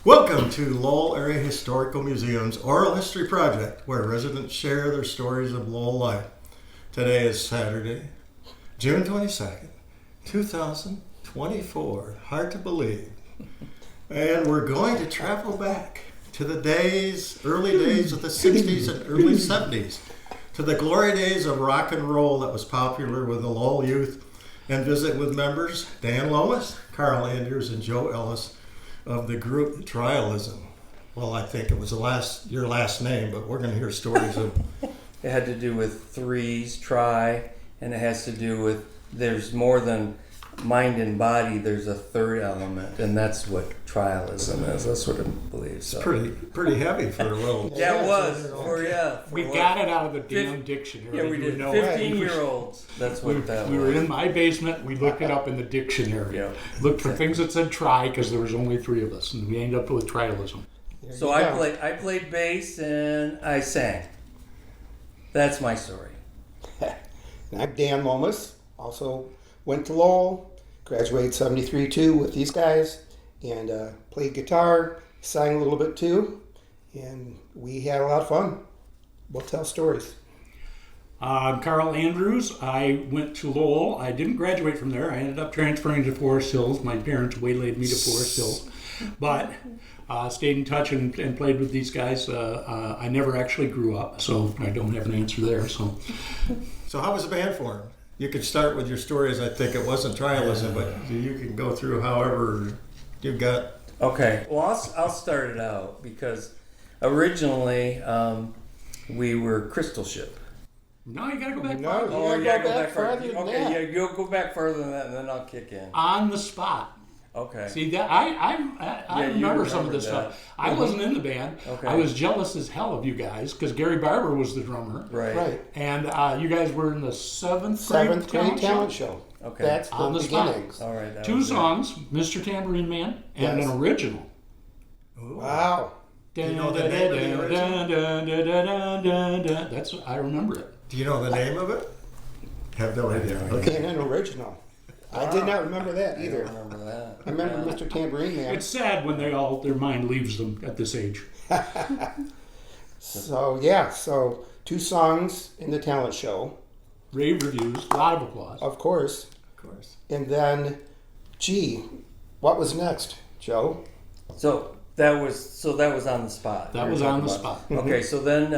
Welcome to Lowell Area Historical Museum's Oral History Project, where residents share their stories of Lowell life. Today is Saturday, June 22nd, 2024. Hard to believe. And we're going to travel back to the early days of the 60s and early 70s, to the glory days of rock and roll that was popular with the Lowell youth, and visit with members Dan Lomas, Carl Andrews, and Joe Ellis of the group Trialism. Well, I think it was your last name, but we're going to hear stories of... It had to do with threes, tri, and it has to do with there's more than mind and body, there's a third element, and that's what trialism is. That's what I believe. So. Pretty heavy for a little... Yeah, it was. We got it out of the damn dictionary. Yeah, we did. 15-year-olds. That's what that was. We were in my basement. We looked it up in the dictionary. Yeah. Looked for things that said tri because there was only three of us, and we ended up with trialism. So I played bass and I sang. That's my story. And I'm Dan Lomas. Also went to Lowell, graduated 73 too with these guys, and played guitar, sang a little bit too, and we had a lot of fun. We'll tell stories. I'm Carl Andrews. I went to Lowell. I didn't graduate from there. I ended up transferring to Forest Hills. My parents waylaid me to Forest Hills, but stayed in touch and played with these guys. I never actually grew up, so I don't have an answer there. So how was the band formed? You could start with your stories. I think it wasn't trialism, but you can go through however you've got. Okay, well, I'll start it out because originally we were Crystal Ship. no, you gotta go back. No, you gotta go back further than that. Yeah, you'll go back further than that, and then I'll kick in. On the spot. Okay. See that I remember some of this stuff. I wasn't in the band. Okay. I was jealous as hell of you guys because Gary Barber was the drummer. Right. And you guys were in the seventh grade show. talent show. Okay. That's the On the spot. beginnings. All right. Two songs, Mr. Tambourine Man, and Yes. an original. Wow. Do you know the name of the original? That's I remember it. Do you know the name of it? Have no idea. Okay. And an original. I did not remember that either. I remember that. I remember Mr. Tambourine Man. It's sad when their mind leaves them at this age. So two songs in the talent show, Rave reviews, a lot of applause. of course. Of course. And then, what was next, Joe? So that was on the spot. That We was were on talking the about. spot. Okay, so then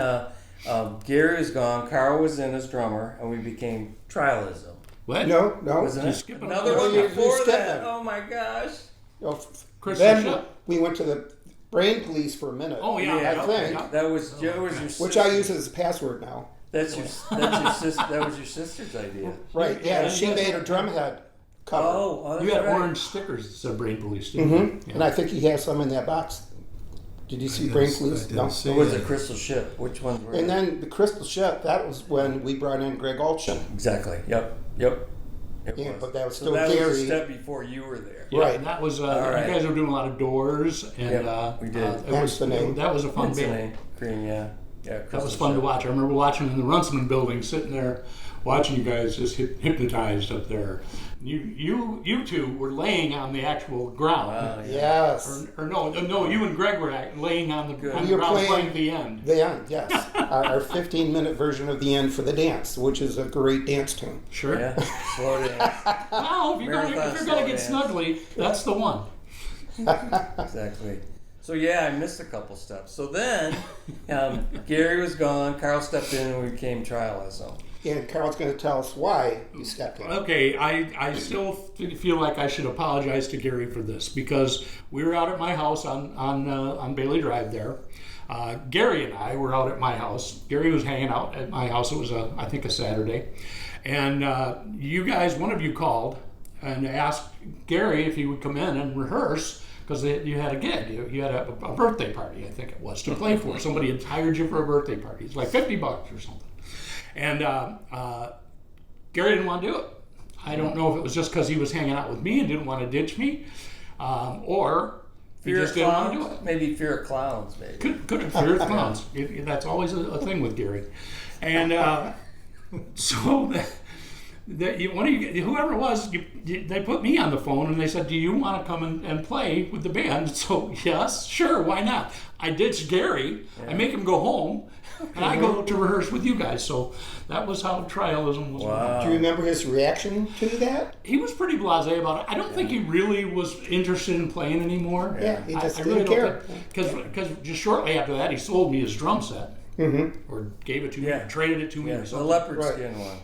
Gary was gone. Carl was in as drummer, and we became Trialism. What? No. Wasn't You're it? skipping Another over one stuff. before You're that. skipping. Oh my gosh. Oh, Chris then Bishop? we went to the Brain Police for a minute. Oh yeah, Yeah, I think. yeah. That was your sister. Which I use as a password now. That's your sister. That was your sister's idea. Right, yeah. Yeah, She yes. made a drum head cover. Oh, that's You had right. orange stickers that said Brain Police, didn't you? Mm-hmm. And I think he has some in that box. Did you see Brain Police? I didn't No. see What was it. it? Crystal Ship. Which ones were? And they? then the Crystal Ship, that was when we brought in Greg Alchin. Exactly. Yep. It Yeah, was. but that was So still that was a Gary. step before you were there. Yeah, Right. and that was right. you guys were doing a lot of doors, and Yep, we did. it Hence was, the name. that was a fun That's the band. name. Green, yeah. Yeah. That was fun to watch. I remember watching in the Runciman building, sitting there, watching you guys just hypnotized up there. You two were laying on the actual ground. Wow, yeah. Yes. Or no, you and Greg were laying on the We ground were playing- playing the end. The end, yes. Our 15-minute version of the end for the dance, which is a great dance tune. Sure. Yeah. Slow dance. Well, if you're gonna Marathon get slow snuggly, that's the one. Exactly. So yeah, I missed a couple steps. So then, Gary was gone. Carl stepped in, and we became Trialism. And Carl's going to tell us why you stepped in. Okay, I still feel like I should apologize to Gary for this because we were out at my house on Bailey Drive there. Gary and I were out at my house. Gary was hanging out at my house. It was I think a Saturday, and you guys, one of you called and asked Gary if he would come in and rehearse because you had a gig. You had a birthday party, I think it was, to play for. Somebody had hired you for a birthday party. It's like $50 or something. And Gary didn't want to do it. I don't know if it was just because he was hanging out with me and didn't want to ditch me, or he Fear just of didn't want to clowns? do it. Maybe fear of clowns, maybe. Could have fear of clowns. That's always a thing with Gary. And so whoever it was, they put me on the phone and they said, "Do you want to come and play with the band?" So yes, sure, why not? I ditch Gary. I make him go home, and I go to rehearse with you guys. So that was how Trialism was. Wow. Do you remember his reaction to that? He was pretty blasé about it. I don't think he really was interested in playing anymore. Yeah, he just I didn't really care. Because just shortly after that, he sold me his drum set, or gave it to me, or traded it to me, Yeah, or the something. leopard skin one.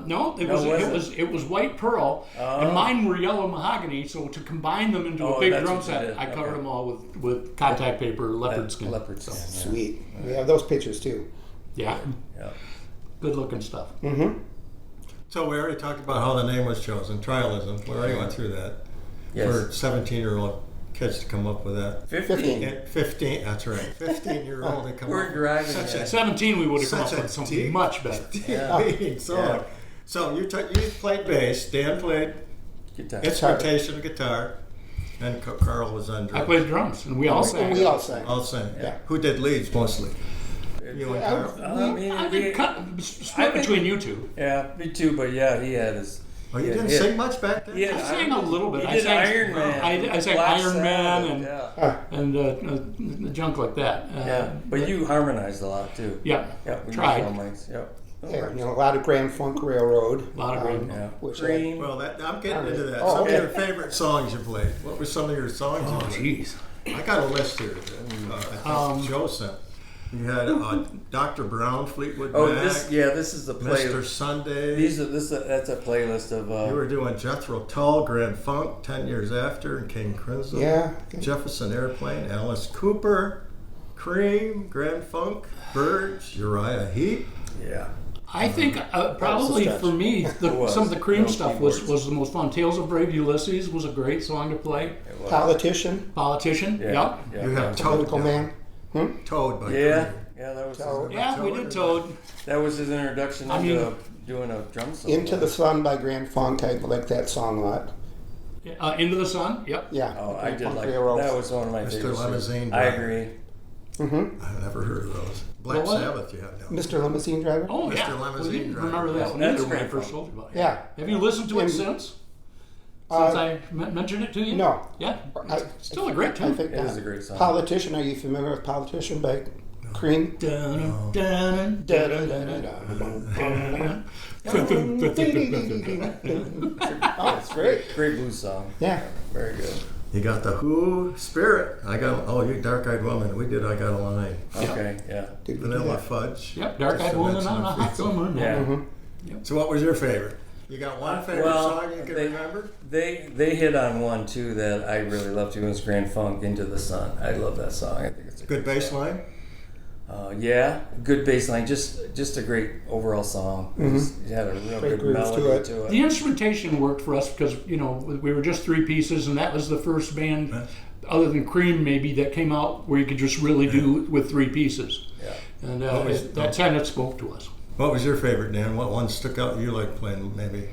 No, it was white pearl, and mine were yellow mahogany. So to combine them into a big that's drum what you set, did. I covered them all with contact paper, leopard skin. Leopard skin. Sweet. We have those pictures too. Yeah, Yeah. good looking stuff. So we already talked about how the name was chosen, Trialism. We already went through that. Yes. For 17-year-old kids to come up with that. 15. At 15, that's right. 15-year-old to come We're up driving such at a 17, we would have come Such up a with something deep- much better. meaning song. Yeah. So you played bass, Dan played Guitar. instrumentation, guitar, and Carl was on drums. I played drums, and we all sang. We all sang. All sang. Yeah. Who did leads mostly? You and Carl? I mean, I think split between you two. yeah, me too. But yeah, he had his. Oh, you yeah, didn't yeah. sing much back then? Yeah, I sang a little bit. He I did sang Iron Man. I sang Black Iron Man Sabbath, and yeah. junk like that. Yeah, but you harmonized a lot too. Yeah, Yeah, we tried. used all mics. Yep. Yeah, a lot of Grand Funk Railroad. A lot of Grand Yeah. Which Cream. Well, I'm getting into that. Oh, Some okay. of your favorite songs you played. What were some of your songs you Oh, played? jeez. I got a list here that I think Joe sent. You had Dr. Brown, Fleetwood Oh, Mac, this is the play. Mr. Sunday. That's a playlist of. You were doing Jethro Tull, Grand Funk, 10 Years After, and King Crimson. Yeah. Jefferson Airplane, Alice Cooper, Cream, Grand Funk, Birds, Uriah Heep. Yeah. I think probably stretch. for me, was. some of the Cream No stuff was keyboards. the most fun. Tales of Brave Ulysses was a great song to play. It was. Politician. Politician, Yeah. yep. Yeah. You have Toad. Political Man. Toad by Yeah. Cream. Yeah, that was. Toad. Yeah, we did Toad. That was his introduction I into mean- doing a drum solo. Into the Sun by Grand Funk. I like that song a lot. Into the Sun, yep. Yeah. Oh, I Grand did Funk like Railroad. that. Was one of my Mr. favorites. Limousine I Driver. agree. I've never heard of those. Black What was it? Sabbath you have now. Mr. Limousine Driver. Oh, Mr. yeah. Limousine We didn't Driver. remember that Yeah, one that's either when I great first fun. told you about it. Yeah. Have you listened to it And- since? Uh, Since I mentioned it to you? No. Yeah. I- Still a great I tune. think It is a great song. Politician. Are you familiar with Politician by Cream? Dun, dun, Oh, it's great. Great blues song. Yeah. Very good. You got the Who, Spirit. You Dark Eyed Woman. We did I Got a Line. Okay. Yeah. Did we do Vanilla that? Fudge. Yep, Dark Just Eyed to Woman mention on a a hot few. summer night. Yeah. So what was your favorite? You got one favorite song you can remember? They hit on one too that I really love too. Was Grand Funk Into the Sun. I love that song. I think it's a Good bass line? yeah, good bass line. Just a great overall song. It had a real Great good grooves melody to it. to it. The instrumentation worked for us because, we were just three pieces, and that was the first band, other than Cream maybe, that came out where you could just really do with three pieces. Yeah. And was- that kind of spoke to us. What was your favorite, Dan? What one stuck out you like playing, maybe?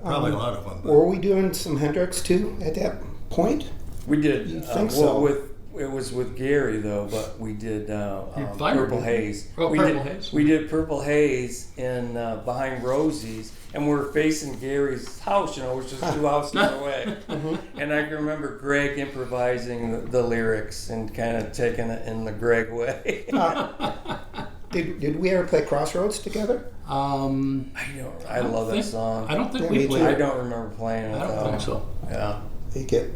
Probably a lot of them. But Were we doing some Hendrix too at that point? We did. You think so? It was with Gary though, but we did Fire Purple did. Haze. Oh, we Purple did, Haze. We did Purple Haze in behind Rosie's, and we're facing Gary's house, which is 2 houses away. And I can remember Greg improvising the lyrics and kind of taking it in the Greg way. Did we ever play Crossroads together? I love that think- song. I don't think Yeah, we me played too. I it. don't remember playing it. I don't though. think so. Yeah, They get,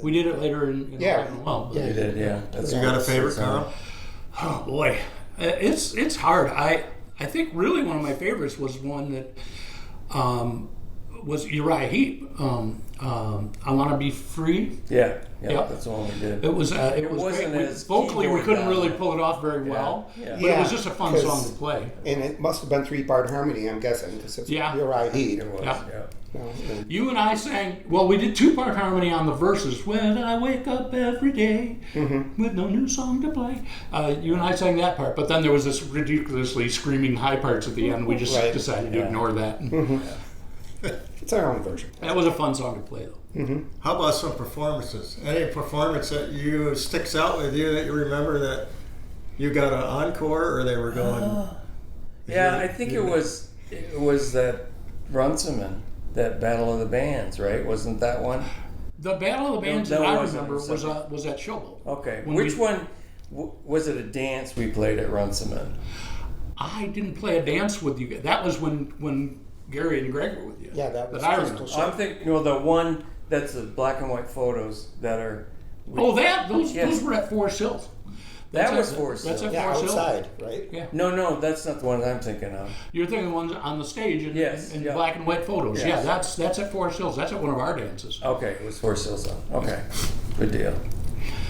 We did it later in Yeah. life as well. but- Yeah. you did. Yeah, that's you got a that's favorite, the song. Carl? Oh boy, it's hard. I think really one of my favorites was one that was Uriah Heep. I Want to Be Free. Yeah, Yeah. that's the one we did. It was wasn't great. as Vocally, we keyboard couldn't really dominant. pull it off very well, Yeah. but it was just a fun 'cause- song to play. and it must have been 3-part harmony, I'm guessing, because it's Yeah. Uriah Heep. It was. Yeah. Yeah. You and I sang. Well, we did 2-part harmony on the verses. When I wake up every day with no new song to play. You and I sang that part, but then there was this ridiculously screaming high parts at the end. We just Right. decided to Yeah. ignore that. It's our own version. That was a fun song to play, though. How about some performances? Any performance that you sticks out with you that you remember that you got an encore or they were going? Yeah, I think it was that Runciman, that Battle of the Bands, right? Wasn't that one? The Battle of the Bands No, that I wasn't. remember was at Showboat. Okay. When Which we- one was it? A dance we played at Runciman? I didn't play a dance with you guys. That was when Gary and Greg were with you. Yeah, that was I Crystal remember. I'm thinking, the one that's the black and white photos that are. Oh, those Yes. those were at Forest Hills. That was at- Forest That's Hills. at Yeah, Forest Hills. outside, right? Yeah. No, that's not the one I'm thinking of. You're thinking the ones on the stage in, Yes, in yeah. black and white photos. Yes. Yeah, that's at Forest Hills. That's at one of our dances. Okay, it was Forest Hills. Okay, good deal.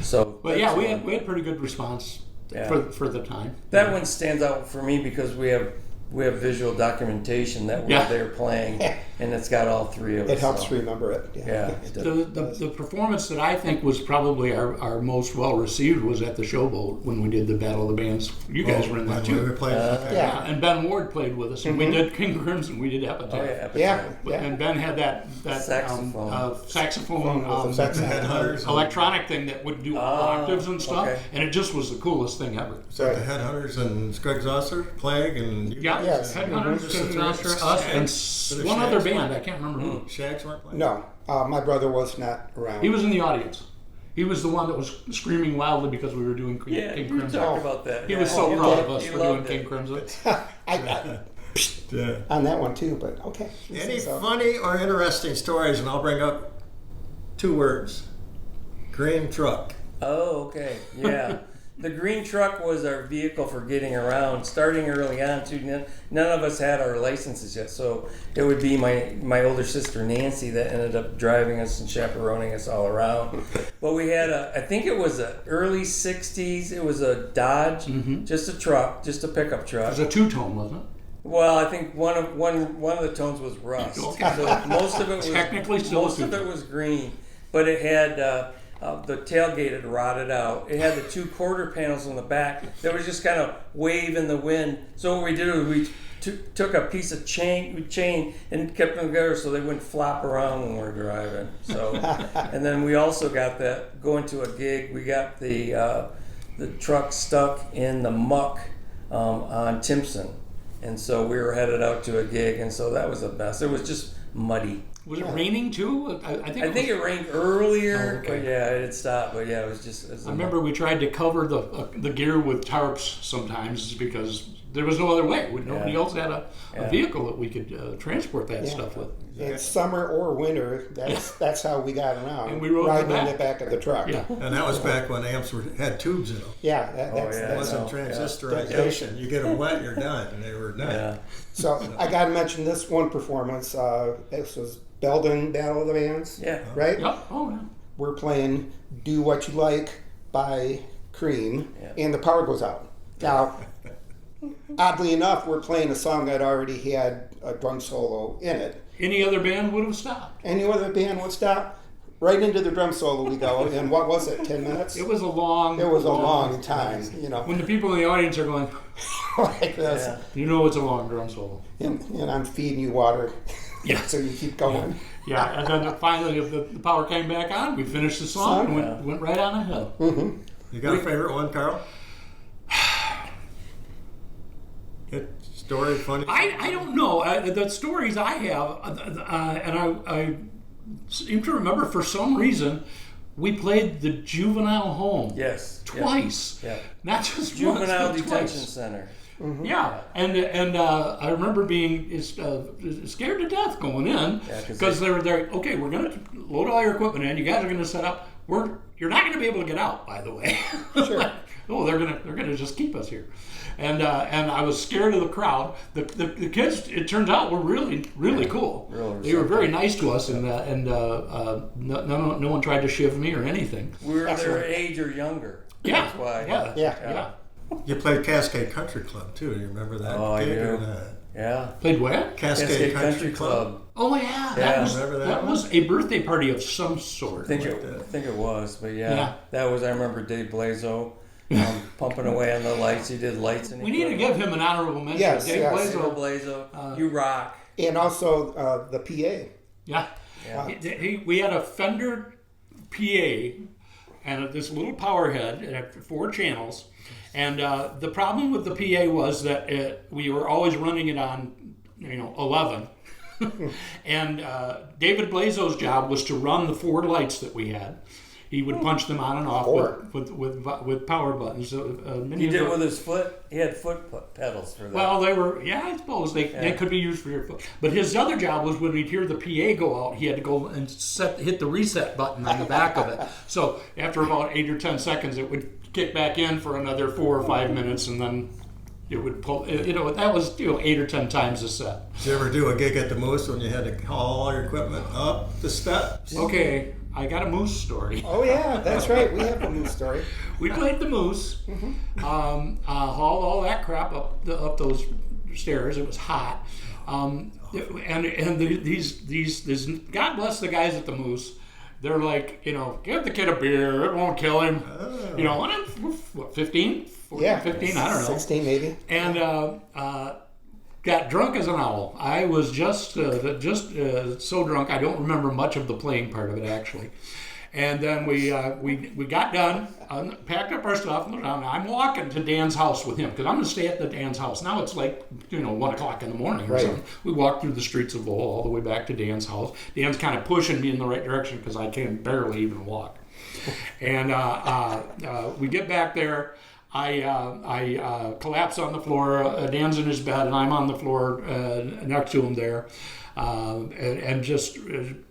So, But yeah, that's we one. had pretty good response Yeah. for the time. That one stands out for me because we have visual documentation that we're Yeah. there playing, and it's got all three of us. It helps so. remember it. Yeah, it does. The performance that I think was probably our most well received was at the Showboat when we did the Battle of the Bands. You guys were in that We were too. playing. Okay. Yeah. And Ben Ward played with us, and we did King Crimson, we did Epitaph. Oh yeah, Yeah, But- And Ben had that Saxophone. saxophone with the Headhunters. electronic thing that would do octaves and stuff, okay. and it just was the coolest thing ever. So the Headhunters and Greg Zosser, Plague, and you Yeah, Yes. Headhunters, Just King the Crimson, three- us, and the one Shags other were- band. I can't remember who. Shags weren't playing. No, my brother was not around. He was in the audience. He was the one that was screaming loudly because we were doing Yeah, King you Crimson. talked about that. He yeah. was so He proud loved- of us he for doing loved King it. Crimson. I got Yeah. on that one too, but okay. Any So- funny or interesting stories? And I'll bring up 2 words: green truck. Oh, okay. Yeah. The green truck was our vehicle for getting around, starting early on too. None of us had our licenses yet, so it would be my older sister Nancy that ended up driving us and chaperoning us all around. But we had I think it was a early '60s. It was a Dodge, just a truck, just a pickup It truck. was a two-tone, wasn't it? Well, I think one of the tones was rust. Okay. So most of it was Technically still most a of it two-tone. was green, but it had the tailgate had rotted out. It had the 2 quarter panels on the back that was just kind of wave in the wind. So what we did was we took a piece of chain and kept them together so they wouldn't flop around when we're driving. So, and then we also got that going to a gig. We got the truck stuck in the muck on Timpson. And so we were headed out to a gig, and so that was a mess. It was just muddy. Was it raining too? I think it rained earlier, Oh, okay. but yeah, it had stopped. But yeah, it was just. I remember we tried to cover the gear with tarps sometimes because there was no other way. Nobody else had a vehicle that we could transport that stuff with. In summer or winter, that's how we got around. And we rode riding in the in back. the back of the truck. Yeah. And that was back when amps had tubes in them. Yeah, that's It yeah. wasn't Yeah. transistorization. You get them wet, you're done, and they were done. Yeah. So I got to mention this one performance. This was Belden Battle of the Bands. Yeah. Right? Yep. Oh, yeah. We're playing Do What You Like by Cream, Yeah. and the power goes out. Now, oddly enough, we're playing a song that already had a drum solo in it. Any other band would have stopped. Any other band would stop. Right into the drum solo we go, and what was it, 10 minutes? It was a long. It was a long time, you know, When the people in the audience are going, like this. Yeah. you know, it's a long drum solo. And I'm feeding you water, Yeah. so you keep going. Yeah, and then finally, if the power came back on, we finished the song and went right on ahead. You got a favorite one, Carl? Hit story, funny? I don't know. The stories I have, and I seem to remember for some reason, we played the juvenile home Yes. twice. Yeah. Not just Juvenile once, but Detention twice. Center. Yeah, and I remember being scared to death going in because they were there. Okay, we're gonna load all your equipment in. You guys are gonna set up. You're not gonna be able to get out, by the way. Sure. Oh, they're gonna just keep us here, and I was scared of the crowd. The kids, it turns out, were really cool. Real They were very nice to us, and no one tried to shiv me or anything. We were their Excellent. age or younger. Yeah, That's why. yeah, Yeah. You played Cascade Country Club, too. You remember that Oh, I gig or do. not? Yeah. Played where? Cascade Country Club. Oh yeah, Yeah. Remember that that one? was a birthday party of some sort. I think it was, but yeah, Yeah. that was. I remember Dave Blazo pumping away on the lights. He did lights and We need to give him an honorable mention. Yes, Dave yes. Dave Blazo. Blazo. You rock. And also the PA. Yeah. Yeah. We had a Fender PA and this little power head. It had 4 channels. And the problem with the PA was that we were always running it on, 11. And David Blazo's job was to run the 4 lights that we had. He would punch them on and off with power buttons. He did it with his foot. He had foot pedals for that. Well, they were, I suppose they could be used for your foot. But his other job was when he'd hear the PA go out, he had to go and hit the reset button on the back of it. So after about 8 or 10 seconds, it would kick back in for another 4 or 5 minutes, and then it would pull. That was 8 or 10 times a set. Did you ever do a gig at the Moose when you had to haul all your equipment up the steps? Okay, I got a Moose story. Oh yeah, that's right. We have a Moose story. We played the Moose, hauled all that crap up those stairs. It was hot, and these God bless the guys at the Moose. They're like, give the kid a beer. It won't kill him. Oh. And I'm, what, 15? 14, 15? I don't know. 16 maybe. And got drunk as an owl. I was just so drunk. I don't remember much of the playing part of it, actually. And then we got done, packed up our stuff, and I'm walking to Dan's house with him because I'm going to stay at the Dan's house. Now it's like 1 o'clock in the morning or something. We walked through the streets of Lowell all the way back to Dan's house. Dan's kind of pushing me in the right direction because I can barely even walk. And we get back there. I collapse on the floor. Dan's in his bed, and I'm on the floor next to him there, and just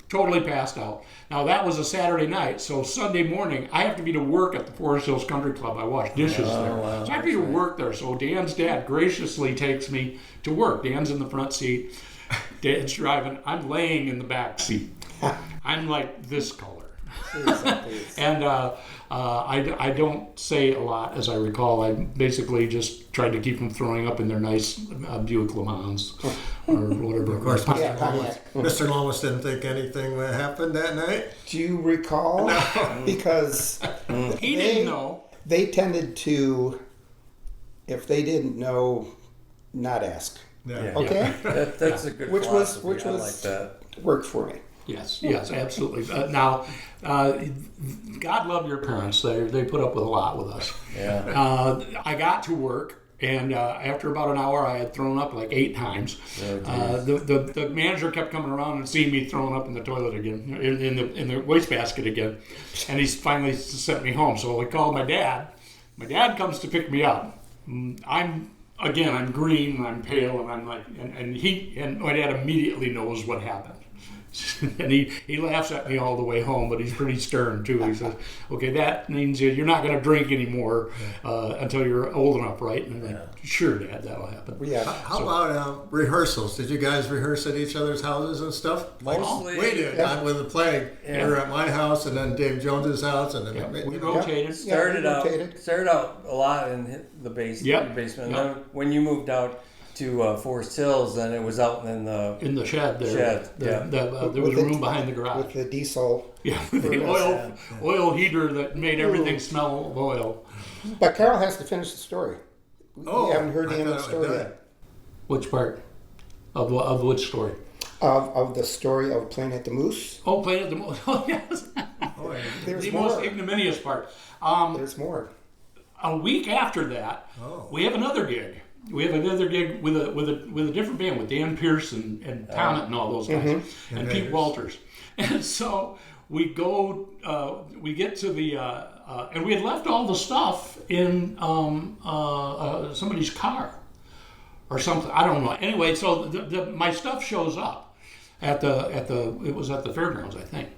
totally passed out. Now, that was a Saturday night, so Sunday morning, I have to be to work at the Forest Hills Country Club. I wash dishes there. Wow. So I have to be to work there. So Dan's dad graciously takes me to work. Dan's in the front seat. Dad's driving. I'm laying in the back seat. I'm like this color. And I don't say a lot, as I recall. I basically just tried to keep them throwing up in their nice Buick Le Mans or whatever. Of course, Pontiac. Mr. Lomas didn't think anything would happen that night. Do you recall? No. Because He didn't know. They tended to, if they didn't know, not ask. Yeah. Okay? That's a good Which was philosophy. I like that. worked for me. Yes, absolutely. Now, God love your parents. They put up with a lot with us. Yeah. I got to work, and after about an hour, I had thrown up like 8 times. The manager kept coming around and seeing me throwing up in the toilet again, in the wastebasket again, and he finally sent me home. So I called my dad. My dad comes to pick me up. I'm green and I'm pale, and I'm like, and my dad immediately knows what happened. And he laughs at me all the way home, but he's pretty stern too. He says, "Okay, that means you're not going to drink anymore until you're old enough, right?" And I'm like, "Sure, Dad, that'll happen." Yeah. How about rehearsals? Did you guys rehearse at each other's houses and stuff? Mostly. We did. Not with the plague. Yeah. We were at my house, and then Dave Jones's house, and then We rotated. Started rotated. out a lot in the basement. And then when you moved out to Forest Hills, then it was out in the shed there. Shed, There was a room behind the garage. With the diesel. Yeah, the oil heater that made everything smell of oil. But Carol has to finish the story. Oh, we haven't heard the I end of the thought story it was yet. Which part? Of which story? Of the story of playing at the Moose. Oh, playing at the most. Oh, yes. Oh, yeah. There's The more. most ignominious part. There's more. A week after that, we have another gig. We have another gig with a different band with Dan Pierce and Tommett and all those guys and Pete Walters. And so we go, we get to the, and we had left all the stuff in somebody's car or something. I don't know. Anyway, so my stuff shows up it was at the fairgrounds, I think.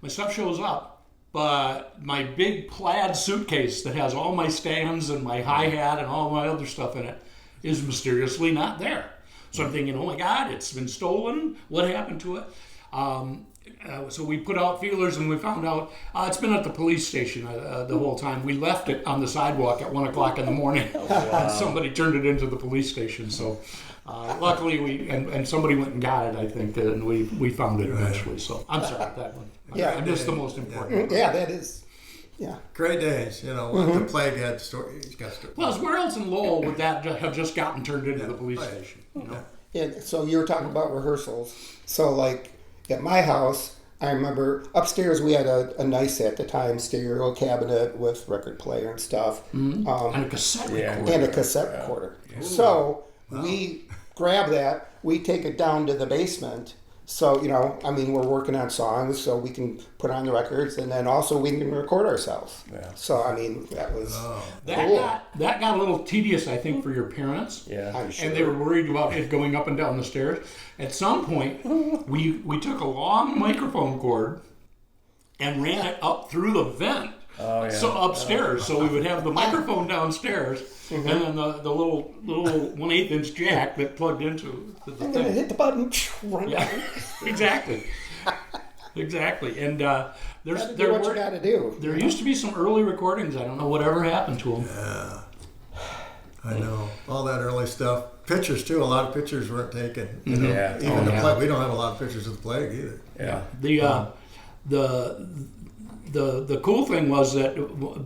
My stuff shows up. But my big plaid suitcase that has all my stands and my hi-hat and all my other stuff in it is mysteriously not there. So I'm thinking, oh my God, it's been stolen. What happened to it? So we put out feelers and we found out it's been at the police station the whole time. We left it on the sidewalk at 1 o'clock in the morning. And somebody turned it into the police station. So luckily and somebody went and got it, I think, and we found it eventually. So I'm sorry about that one. Yeah. I missed the most important. Yeah, that is. Yeah. Great days, the plague had stories. Plus, where else in Lowell would that have just gotten turned into the police station? And so you were talking about rehearsals. So like at my house, I remember upstairs we had a nice, at the time, stereo cabinet with record player and stuff. And a cassette recorder. And a cassette recorder. So we grab that, we take it down to the basement. So, I mean, we're working on songs so we can put on the records, and then also we can record ourselves. Yeah. So, I mean, that was That cool. that got a little tedious, I think, for your parents. Yeah. I'm sure. And they were worried about it going up and down the stairs. At some point, we took a long microphone cord and ran it up through the vent. Oh, yeah. So upstairs, so we would have the microphone downstairs, and then the little 1/8 inch jack that plugged into the I'm going to thing. hit the button, run Yeah, down. exactly, exactly. And Gotta do there what you were got to do. there used to be some early recordings. I don't know whatever happened to them. Yeah. I know. All that early stuff. Pictures, too. A lot of pictures weren't taken. You know? Yeah. Even Oh, the yeah. plague. We don't have a lot of pictures of the plague either. Yeah. The cool thing was that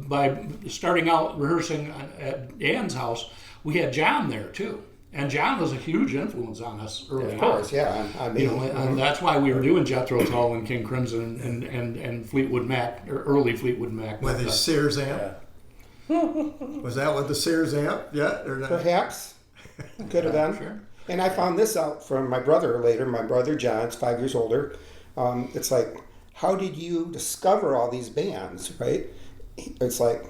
by starting out rehearsing at Ann's house, we had John there too, and John was a huge influence on us early Of course, on. yeah. I mean, And that's why we were doing Jethro Tull and King Crimson and Fleetwood Mac, or early Fleetwood Mac. With his Sears amp. Was that with the Sears amp yet? Or not? perhaps could have been. Sure. And I found this out from my brother later. My brother John's 5 years older. It's like, how did you discover all these bands, right? It's like,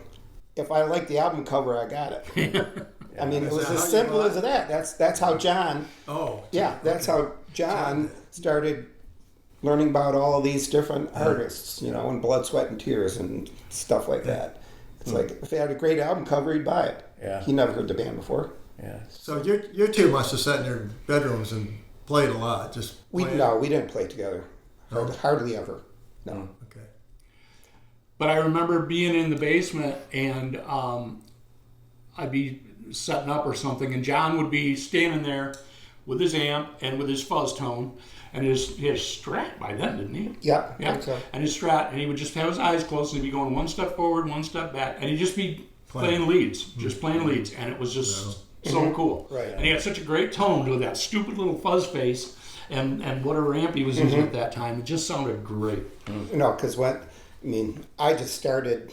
if I like the album cover, I got it. I mean, it Is was that as how you simple bought as that. That's how John. Oh. Yeah, that's how John started learning about all of these different artists, and Blood, Sweat, and Tears and stuff like that. It's like, if they had a great album cover, he'd buy it. Yeah. He never heard the band before. Yeah. So you two must have sat in your bedrooms and played a lot. Just We playing? we didn't play together. Hardly ever. No. Okay. But I remember being in the basement, and I'd be setting up or something, and John would be standing there with his amp and with his fuzz tone and his Strat by then, didn't he? Yeah, I Yeah. think so. And his Strat, and he would just have his eyes closed, and he'd be going one step forward, one step back, and he'd just be playing leads, just playing leads, and it was just so cool. Right. And he had such a great tone with that stupid little fuzz face, and whatever amp he was using at that time, it just sounded great. Because I just started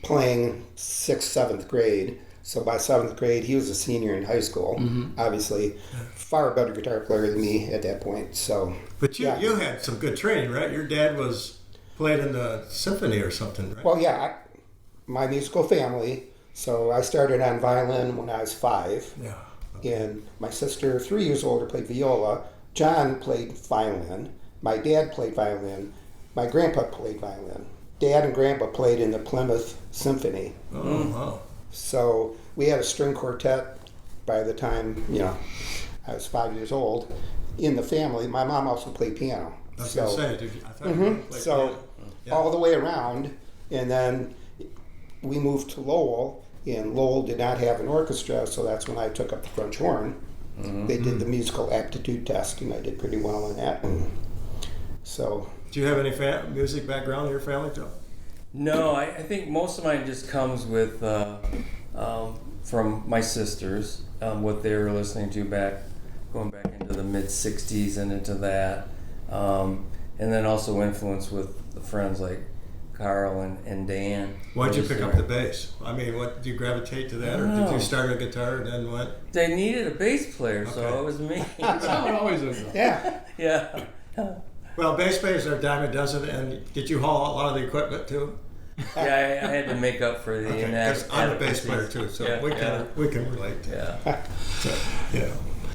playing 6th, 7th grade. So by 7th grade, he was a senior in high school. Obviously, far better guitar player than me at that point. So, But you yeah. you had some good training, right? Your dad played in the symphony or something, right? Well, yeah, my musical family. So I started on violin when I was 5. Yeah. And my sister, 3 years older, played viola. John played violin. My dad played violin. My grandpa played violin. Dad and grandpa played in the Plymouth Symphony. Oh, wow. So we had a string quartet by the time, I was 5 years old in the family. My mom also played piano. I was So, going to say, I thought you were gonna play so piano. Yeah. all the way around. And then we moved to Lowell, and Lowell did not have an orchestra, so that's when I took up the French horn. They did the musical aptitude test, and I did pretty well in that. So, Do you have any music background in your family, Joe? No, I think most of mine just comes with from my sisters, what they were listening to going back into the mid '60s and into that, and then also influence with the friends like Carl and Dan. Why'd you Those pick up there. the bass? I mean, what did you gravitate to that, or did Oh. you start a guitar and then went? They needed a bass player, so Okay. it was me. That's how it always is. yeah. Yeah. Well, bass players are a dime a dozen, and did you haul a lot of the equipment too? Yeah, I had to make up for the Okay, 'cause I'm a bass inadequacies. player too, so Yeah, we can relate. Yeah. So,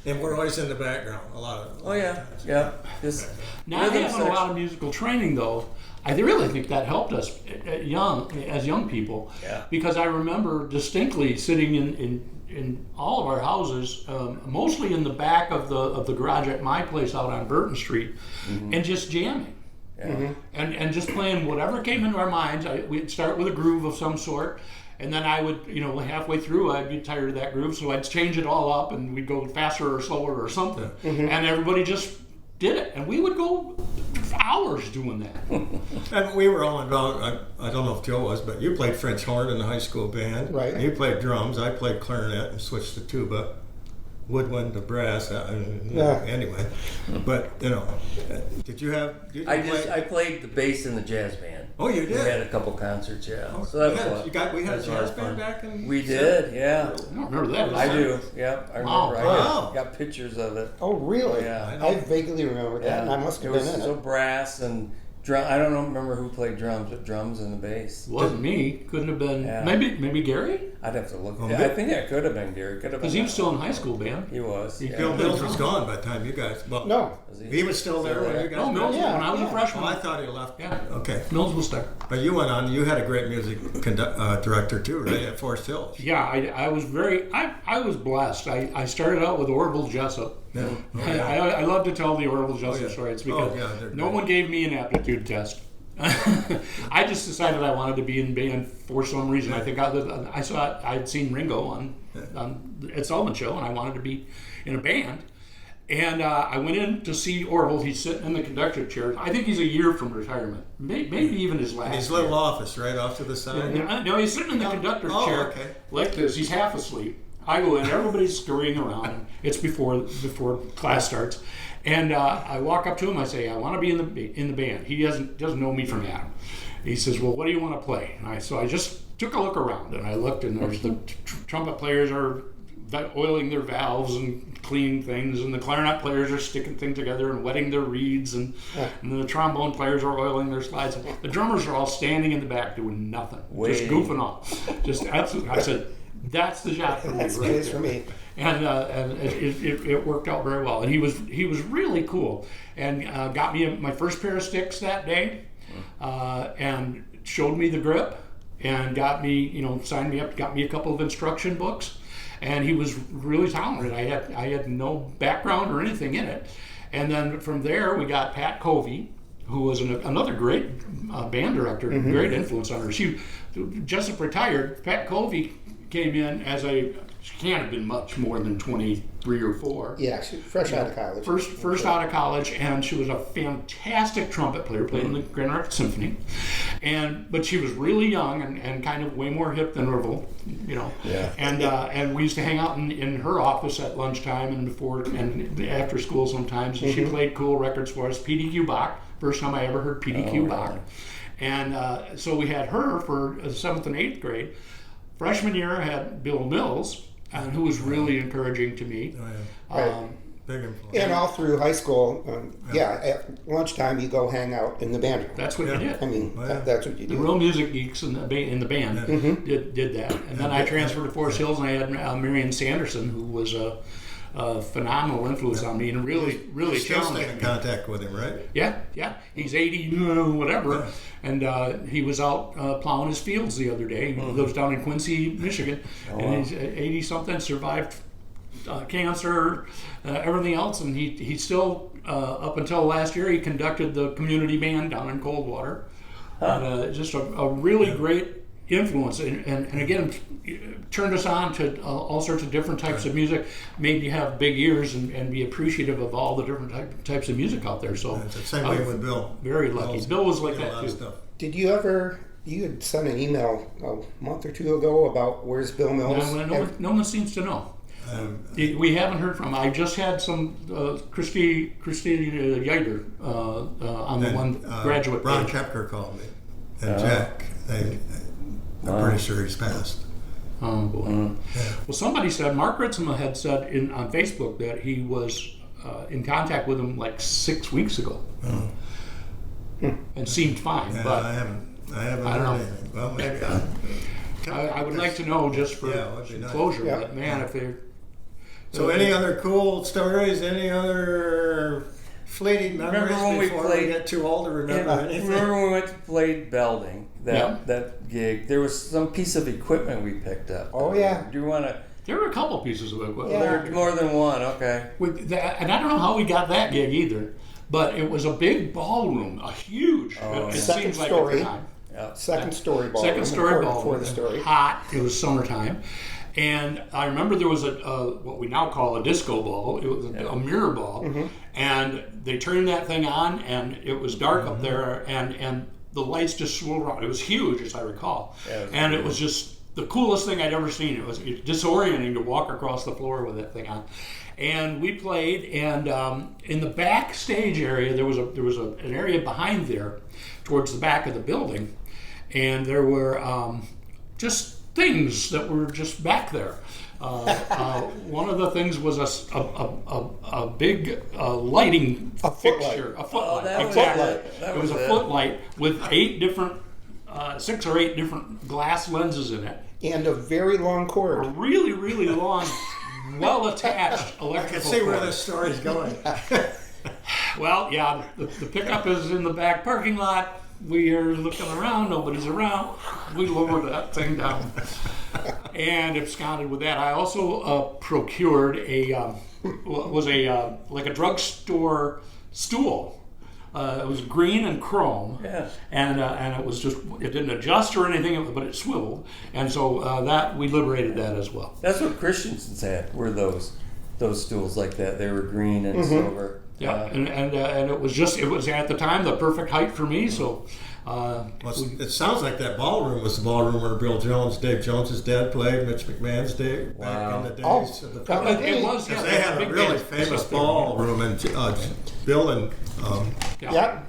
and we're always in the background a lot of. Oh yeah. Yeah. Just Not rhythm having a section. lot of musical training, though, I really think that helped us as young people. Yeah. Because I remember distinctly sitting in all of our houses, mostly in the back of the garage at my place out on Burton Street, and just jamming. Yeah. And just playing whatever came into our minds. We'd start with a groove of some sort, and then I would, halfway through, I'd get tired of that groove, so I'd change it all up, and we'd go faster or slower or something. And everybody just did it, and we would go hours doing that. And we were all involved. I don't know if Joe was, but you played French horn in the high school band. Right. You played drums. I played clarinet and switched to tuba. woodwind to brass. Anyway, but did you have? Did you I played the bass in the jazz band. Oh, you We did. had a couple concerts, yeah. Oh, So that was yeah, fun. we had a That was lot jazz of band fun. back in. We did, yeah. I don't remember that. I do, yeah. I remember. Wow. I Wow. got pictures of it. Oh, really? Yeah. I vaguely remember that, Yeah. and I must It have was been in so it. brass and drum. I don't remember who played drums, but drums and the bass. Wasn't me. Couldn't have been. Yeah. Maybe Gary? I'd have to look. Oh, Yeah, good. I think that could have been Gary. Could have been. Because he was that still in one. high school band. He was. He- Yeah. Bill Mills was gone by the time you guys. Well, No. Was he was still there when you guys. No, Mills, Yeah, when I was a yeah. freshman. Oh, I thought he left. Yeah. Okay. Mills was there. But you went on. You had a great music director too, right? At Forest Hills. Yeah, I was I was blessed. I started out with Orville Jessup. Yeah. I love to tell the Orville Jessup yeah. story. It's Oh, because yeah, they're no great. one gave me an aptitude test. I just decided I wanted to be in band for some reason. I think I'd seen Ringo on Ed Sullivan Show, and I wanted to be in a band. And I went in to see Orville. He's sitting in the conductor chair. I think he's a year from retirement, maybe even his last. His year. little office right off to the side. No, he's sitting in the conductor's chair okay. like this. He's half asleep. I go in, everybody's scurrying around. It's before class starts, and I walk up to him. I say, "I want to be in the band." He doesn't know me from Adam. He says, "Well, what do you want to play?" And so I just took a look around, and I looked, and there's the trumpet players are oiling their valves and cleaning things, and the clarinet players are sticking things together and wetting their reeds, and the trombone players are oiling their slides. The drummers are all standing in the back doing nothing, just goofing off. Just absolutely. I said, that's the job for me. That's right it is there. for me. And it worked out very well. And he was really cool, and got me my first pair of sticks that day, and showed me the grip, and got me, signed me up, got me a couple of instruction books. And he was really talented. I had no background or anything in it. And then from there, we got Pat Covey, who was another great band director, great influence on her. She just retired. Pat Covey came in as she can't have been much more than 23 or 4. Yeah, she's fresh out of college. First out of college, and she was a fantastic trumpet player, played in the Grand Rapids Symphony, but she was really young and kind of way more hip than Orville, Yeah. And we used to hang out in her office at lunchtime and before and after school sometimes, and she played cool records for us. PDQ Bach, first time I ever heard PDQ Bach, really? and so we had her for 7th and 8th grade. Freshman year, I had Bill Mills, who was really encouraging to me. Oh, yeah. Right. Big influence. And all through high school, at lunchtime you go hang out in the band room. That's what you did. I mean, Oh, yeah. that's what you The do. real music geeks in the band did that. And then I transferred to Forest Hills, and I had Marion Sanderson, who was a phenomenal influence on me, and really Still stay in challenging me. contact with him, right? Yeah. He's 80, whatever. And he was out plowing his fields the other day. He lives down in Quincy, Michigan. And he's 80-something, survived cancer, everything else. And he still, up until last year, he conducted the community band down in Coldwater. And, just a really great influence. And again, turned us on to all sorts of different types of music, made you have big ears and be appreciative of all the different types of music out there. So It's the same way with Bill. very lucky. Bill was like Did a that lot too. of stuff. Did you had sent an email a month or two ago about where's Bill Mills? No one seems to know. We haven't heard from him. I just had some Christy Yeiter on the one graduate Ron page. Kepker called me, and Jack. I'm pretty sure he's passed. Oh boy. Well, somebody said, Mark Ritzema had said on Facebook that he was in contact with him like 6 weeks ago, and seemed fine. Yeah, but I haven't I don't heard know. anything. Well, maybe I would like to know just for Yeah, it would be nice. closure. Yeah. But man, if they're So, any other cool stories? Any other fleeting Remember memories when we before we played- get too old to remember anything? Remember when we went to play Belding, that gig? There was some piece of equipment we picked up. Oh, yeah. Do you want to? there were a couple pieces of equipment. Yeah. There were more than one. Okay. And I don't know how we got that gig either, but it was a big ballroom, a huge. Oh, it yeah. Second seems like story. at the time. Yeah. Second story ball. Second story ballroom. For the story. Hot. It was summertime. And I remember there was a what we now call a disco ball. It was a mirror ball, and they turned that thing on, and it was dark up there, and the lights just swirled around. It was huge, as I recall, Yeah, it was and it huge. was just the coolest thing I'd ever seen. It was disorienting to walk across the floor with that thing on. And we played, and in the backstage area, there was an area behind there, towards the back of the building, and there were just things that were just back there. One of the things was a big lighting fixture, a footlight. Exactly. It was a footlight with 6 or 8 different glass lenses in it, and a very long a cord. really, really long, well-attached electrical I can see where cord. this story's going. Well, yeah, the pickup is in the back parking lot. We are looking around, nobody's around. We lowered that thing down and absconded with that. I also procured like a drugstore stool. It was green and chrome, and it was it didn't adjust or anything, but it swiveled, and so that we liberated that as well. That's what Christensen's had. Were those stools like that? They were green and silver. Yeah, and it was at the time the perfect height for me. So it sounds like that ballroom was the ballroom where Bill Jones, Dave Jones's dad, played. Mitch McMahon's day back in the days. Of the it was. Yeah, they had a really famous ballroom, and Bill and Yeah,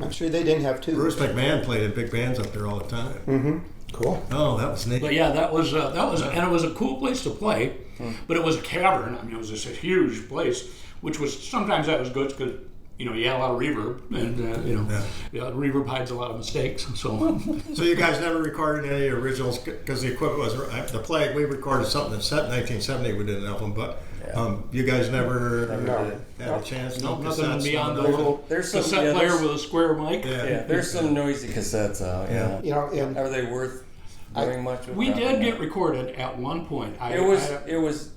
I'm sure they didn't have two. Bruce McMahon played in big bands up there all the time. Mm-hmm. Cool. Oh, that was neat. But yeah, that was, and it was a cool place to play. But it was a cavern. I mean, it was just a huge place, which was sometimes that was good because you had a lot of reverb, and the reverb hides a lot of mistakes. So, so you guys never recorded any originals because the equipment was the Plague. We recorded something that's set in 1970. We did an album, but you guys never had a chance. No, nothing beyond the nothing. little cassette player with a square mic. Yeah, there's some noisy cassettes out. And Are they worth doing much with? We did get recorded at one point. It was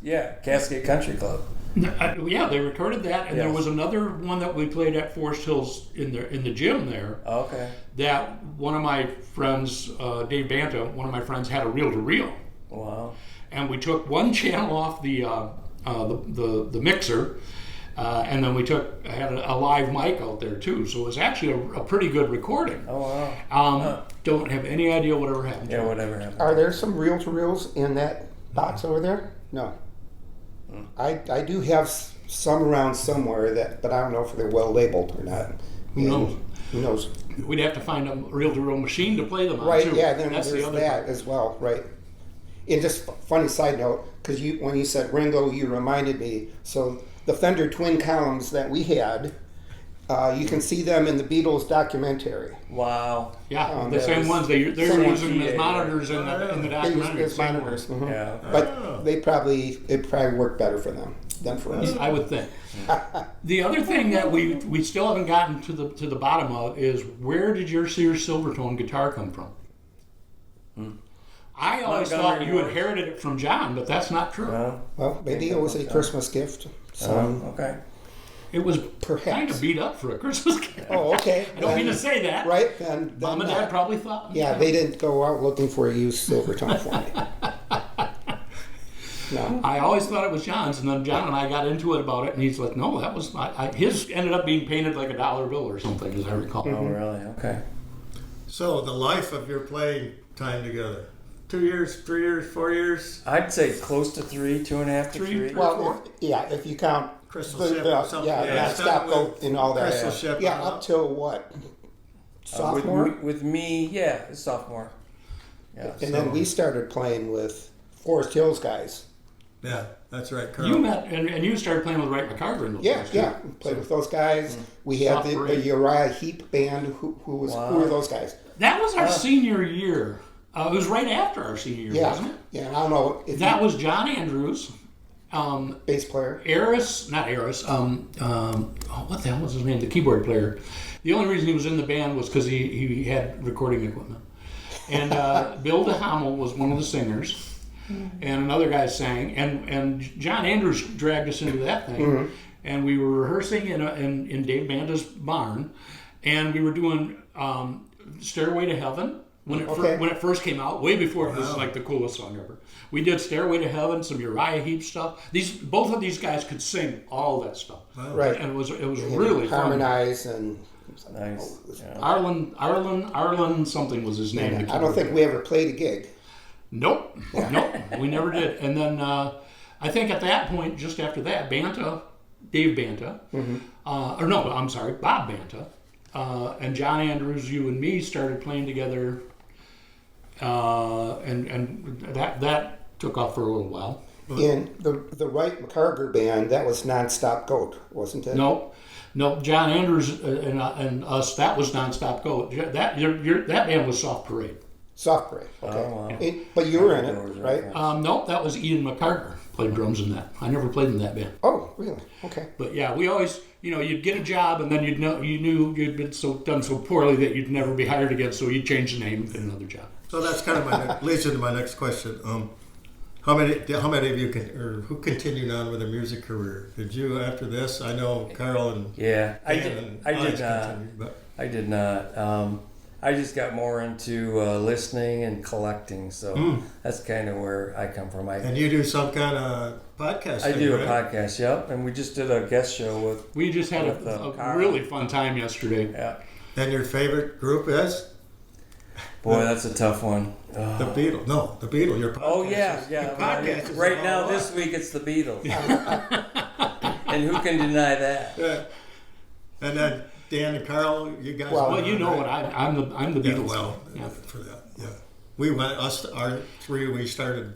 Cascade Country Club. They recorded that, and there was another one that we played at Forest Hills in the gym there. Okay. That one of my friends, Dave Banta, one of my friends had a reel-to-reel. Wow. And we took one channel off the mixer, and then I had a live mic out there too. So it was actually a pretty good recording. Oh wow. Don't have any idea whatever happened. Yeah, whatever happened. are there some reel-to-reels in that box over there? No. I do have some around somewhere but I don't know if they're well labeled or not. Who knows? We'd have to find a reel-to-reel machine to play them on Right, too. yeah, then That's there's the other that part. as well, right. And just funny side note, because when you said Ringo, you reminded me. So the Fender twin columns that we had, you can see them in the Beatles documentary. Wow. Yeah, the same ones. They're using them as monitors in the They use documentary. as monitors. Mhm. Yeah. But it probably worked better for them than for us. I would think. The other thing that we still haven't gotten to the bottom of is, where did your Sears Silvertone guitar come from? I always thought you inherited it from John, but that's not true. Well, maybe it was a Christmas gift. So Okay. It was Perhaps. kind of beat up for a Christmas gift. Oh, okay. I don't mean to say that. Right? Then Mom and Dad probably thought. Yeah, they didn't go out looking for a used Silvertone for me. No. I always thought it was John's, and then John and I got into it about it, and he's like, "No, that was his." Ended up being painted like a $1 bill or something, as I recall. Oh, really? Okay. So the life of your playing time together. 2 years, 3 years, 4 years? I'd say close to 3, 2.5 to 3. Well, if you count Crystal Ship or something. stop go and all that. Crystal Ship. Yeah, up till what? Sophomore? With me, sophomore. Yeah. And then we started playing with Forest Hills guys. Yeah, that's right, Carl. You met and you started playing with Wright McCarver in those days, too. Yeah. Played with those guys. We had the Uriah Heep band. Who were those guys? That was our senior year. It was right after our senior year, wasn't it? Yeah, and I don't know if That was John Andrews, bass player. not Eris. What the hell was his name? The keyboard player. The only reason he was in the band was because he had recording equipment. And Bill DeHamel was one of the singers, and another guy sang. And John Andrews dragged us into that thing, and we were rehearsing in Dave Banda's barn, and we were doing Stairway to Heaven. When it first came out, way before it was like the coolest song ever. We did Stairway to Heaven, some Uriah Heep stuff. Both of these guys could sing all that stuff. Wow. Right. And it was really fun. Harmonize and Nice. Yeah. Arlen something was his name. I don't think we ever played a gig. Nope, we never did. And then I think at that point, just after that, Dave Banta, Bob Banta, and John Andrews, you and me started playing together, and that took off for a little while. In the Wright McCarger band, that was Nonstop Goat, wasn't it? No, John Andrews and us, that was Nonstop Goat. That band was Soft Parade. Soft Parade, okay. Oh, wow. But you were in it, right? No, that was Ian McCarger played drums in that. I never played in that band. Oh, really? Okay. But yeah, we always, you'd get a job and then you knew you'd been done so poorly that you'd never be hired again, so you'd change the name and get another job. So that's kind of leads into my next question. How many of you who continued on with a music career? Did you after this? I know Carl and I Dan did not. continued, but I did not. I just got more into listening and collecting, so that's kind of where I come from. And you do some kind of podcast? I do right? a podcast, yep, and we just did a guest show with. We just had a really fun time yesterday. Yeah. And your favorite group is? Boy, that's a tough one. The Beatles. No, the Beatles. Your podcast. Oh yeah. Your podcast is Right all now, about. this week it's the Beatles. And who can deny that? Yeah. And then Dan and Carl, you guys. Well, you know what? I'm the Yeah, Beatles. well, Yeah. for that, yeah. We went. Our three. We started.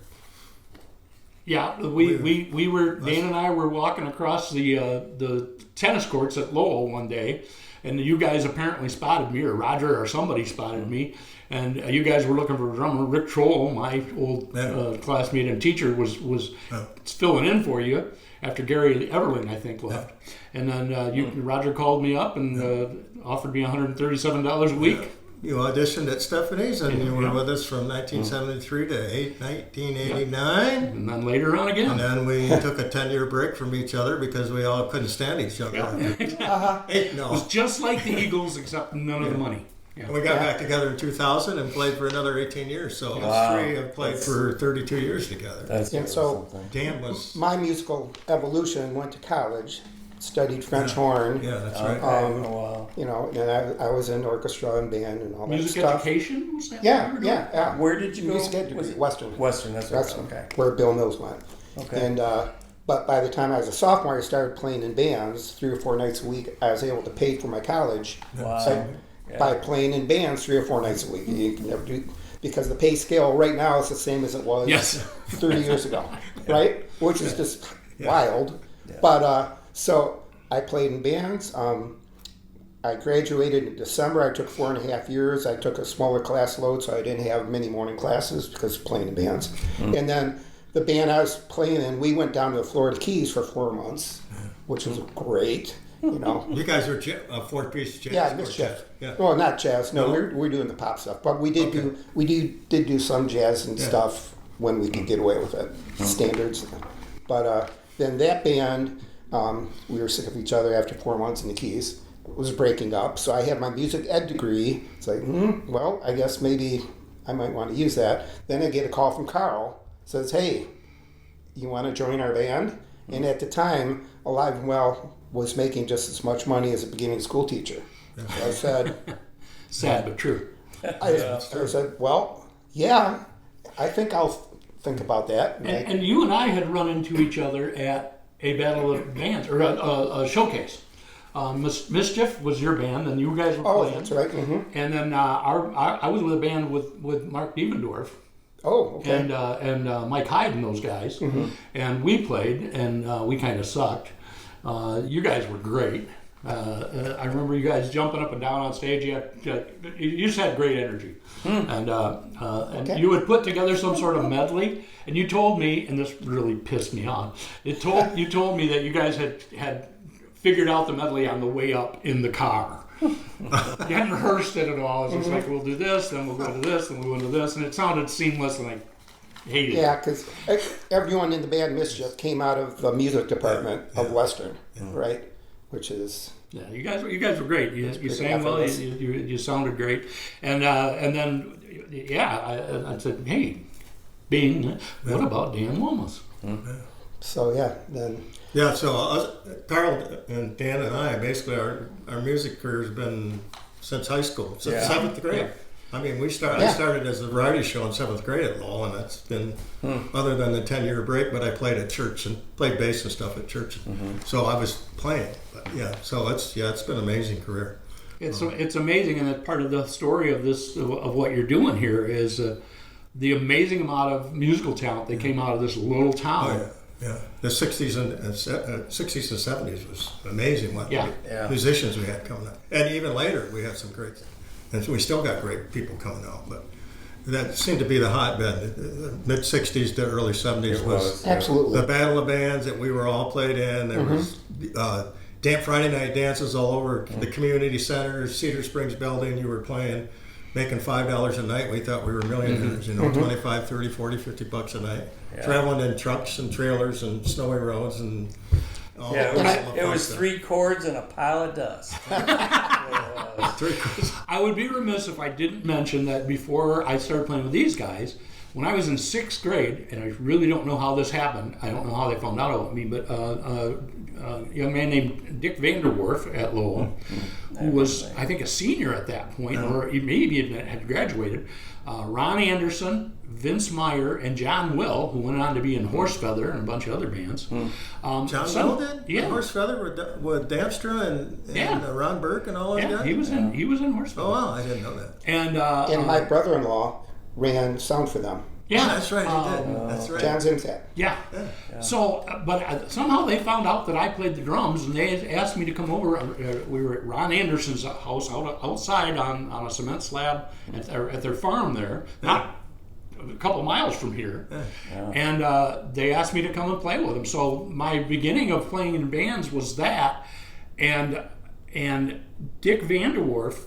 Yeah, we were Dan and I were walking across the tennis courts at Lowell one day, and you guys apparently spotted me, or Roger or somebody spotted me, and you guys were looking for a drummer. Rick Troll, my old classmate and teacher, was filling in for you after Gary Everling, I think, left. And then Roger called me up and offered me $137 a week. You auditioned at Stephanie's, and you were with us from 1973 to 1989. And then later on again. And then we took a 10-year break from each other because we all couldn't stand each other. It was just like the Eagles, except none of the money. Yeah. And we got back together in 2000 and played for another 18 years. So us three have played for 32 years together. That's And so Dan was... my musical evolution went to college, studied French horn. Yeah, that's right. wow. And I was in orchestra and band and all that Music stuff. education, was that? Yeah. Where did you go? Music education, Western. Western, that's right. Okay. Where Bill Mills went. Okay. And but by the time I was a sophomore, I started playing in bands 3 or 4 nights a week. I was able to pay for my college by playing in bands 3 or 4 nights a week. You can never do, because the pay scale right now is the same as it was 30 years ago, right? Which is just wild. Yeah. But so I played in bands. I graduated in December. I took 4.5 years. I took a smaller class load, so I didn't have many morning classes because of playing in bands. And then the band I was playing in, we went down to the Florida Keys for 4 months, which was great. You guys were a 4-piece jazz quartet. Mischief. Yeah. Well, not jazz. No, we're doing the pop stuff, but we did do some jazz and stuff when we could get away with it, standards. But then that band, we were sick of each other after 4 months in the Keys. It was breaking up, so I had my music ed degree. It's like, well, I guess maybe I might want to use that. Then I get a call from Carl. Says, hey, you want to join our band? And at the time, Alive and Well was making just as much money as a beginning school teacher. So I said... Sad but true. I said, well, yeah, I think I'll think about that. And you and I had run into each other at a battle of bands, or a showcase. Mischief was your band, and you guys were playing. Oh, that's right. Mm-hmm. And then I was with a band with Mark Dievendorf. Oh, okay. And Mike Hyde and those guys. And we played, and we kind of sucked. You guys were great. I remember you guys jumping up and down on stage. You just had great energy. And you would put together some sort of medley. And you told me, and this really pissed me off, you told me that you guys had figured out the medley on the way up in the car. You hadn't rehearsed it at all. It was just like, we'll do this, then we'll go to this, then we'll go to this. And it sounded seamless, and I hated it. Yeah, because everyone in the band Mischief came out of the music department of Western, right? Which is... Yeah, you guys were great. You sang well. You sounded great. And then I said, hey, Bing, what about Dan Lomas? So then... Yeah, so Carl and Dan and I, basically our music career has been since high school, since 7th grade. I mean, I started as a variety show in 7th grade at Lowell, and that's been, other than the 10-year break, but I played at church and played bass and stuff at church. So I was playing. But yeah, so it's been an amazing career. It's amazing, and that's part of the story of this, of what you're doing here, is the amazing amount of musical talent that came out of this little town. Oh, yeah. The 60s and 70s was amazing what Yeah. musicians we had coming out. And even later, we had some great, and we still got great people coming out. But that seemed to be the hotbed. The mid-60s to early 70s was Absolutely. the battle of bands that we were all played in. There was Friday night dances all over the community center, Cedar Springs building. You were playing, making $5 a night. We thought we were millionaires, 25, 30, 40, 50 bucks a night. Yeah. Traveling in trucks and trailers and snowy roads and all Yeah, that it was 3 chords and a pile of dust. 3 chords. I would be remiss if I didn't mention that before I started playing with these guys, when I was in 6th grade, and I really don't know how this happened, I don't know how they found out about me, but a young man named Dick Vanderwerf at Lowell, who was, I think, a senior at that point, or maybe had graduated, Ron Anderson, Vince Meyer, and John Will, who went on to be in Horsefeather and a bunch of other bands. John Will did? Yeah. Horsefeather with Damstra and Ron Burke and all those guys? He was in Horsefeather. Oh, wow, I didn't know that. And my brother-in-law ran sound for them. yeah, That's right, he did. That's right. John Zimzak. Yeah. So, but somehow they found out that I played the drums, and they asked me to come over. We were at Ron Anderson's house outside on a cement slab at their farm there, not a couple miles from here. And they asked me to come and play with them. So my beginning of playing in bands was that, and Dick Vanderwerf,